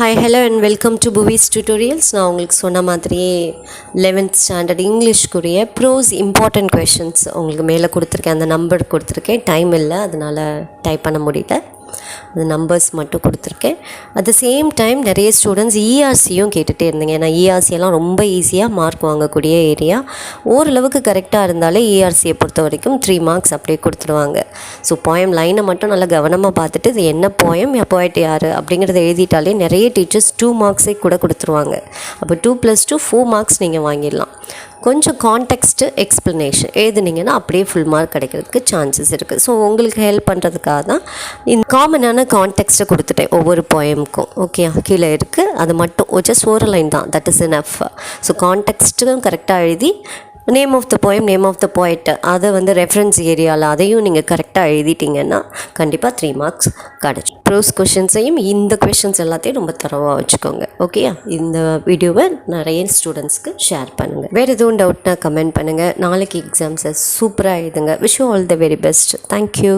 Hi, hello and welcome to Bhuvi's Tutorials. நான் உங்களுக்கு சொன்ன மாதிரியே 11th ஸ்டாண்டர்ட் இங்கிலீஷ்க்குரிய ப்ரோஸ் இம்பார்ட்டன்ட் கொஷின்ஸ் உங்களுக்கு மேலே கொடுத்துருக்கேன். அந்த நம்பர் கொடுத்துருக்கேன். டைம் இல்லை, அதனால் டைப் பண்ண முடியல. அந்த நம்பர்ஸ் மட்டும் கொடுத்துருக்கேன். அட் த சேம் டைம் நிறைய ஸ்டூடெண்ட்ஸ் இஆர்சியும் கேட்டுகிட்டே இருந்தீங்க. ஏன்னா இஆர்சியெல்லாம் ரொம்ப ஈஸியாக மார்க் வாங்கக்கூடிய ஏரியா. ஓரளவுக்கு கரெக்டாக இருந்தாலே இஆர்சியை பொறுத்த வரைக்கும் 3 மார்க்ஸ் அப்படியே கொடுத்துருவாங்க. ஸோ போயம் லைனை மட்டும் நல்லா கவனமாக பார்த்துட்டு இது என்ன போயம், போய்ட்டு யார் அப்படிங்கிறத எழுதிட்டாலே நிறைய டீச்சர்ஸ் 2 மார்க்ஸே கூட கொடுத்துருவாங்க. அப்போ 2 + 2 4 மார்க்ஸ் நீங்கள் வாங்கிடலாம். கொஞ்சம் கான்டெக்ஸ்ட்டு எக்ஸ்ப்ளனேஷன் எழுதுனீங்கன்னா அப்படியே ஃபுல் மார்க் கிடைக்கிறதுக்கு சான்சஸ் இருக்குது. ஸோ உங்களுக்கு ஹெல்ப் பண்ணுறதுக்காக தான் இந்த காமனான கான்டெக்ஸ்ட்டை கொடுத்துட்டேன் ஒவ்வொரு போயமுக்கும். ஓகே, கீழே இருக்குது, அது மட்டும் ஜஸ்ட் ஒரு லைன் தான், தட் இஸ் எனஃப். ஸோ கான்டெக்ஸ்ட்டும் கரெக்டாக எழுதி name of the poem, name of the poet, அதை வந்து ரெஃபரன்ஸ் ஏரியாவில் அதையும் நீங்கள் கரெக்டாக எழுதிட்டிங்கன்னா கண்டிப்பாக 3 மார்க்ஸ் கிடச்சி. ப்ரோஸ் கொஷின்ஸையும் இந்த கொஷின்ஸ் எல்லாத்தையும் ரொம்ப தரவாக வச்சுக்கோங்க. ஓகேயா? இந்த வீடியோவை நிறைய ஸ்டூடெண்ட்ஸ்க்கு ஷேர் பண்ணுங்கள். வேறு எதுவும் டவுட்னா கமெண்ட் பண்ணுங்கள். நாளைக்கு எக்ஸாம்ஸை சூப்பராக எழுதுங்க. Wish you all the very best. Thank you.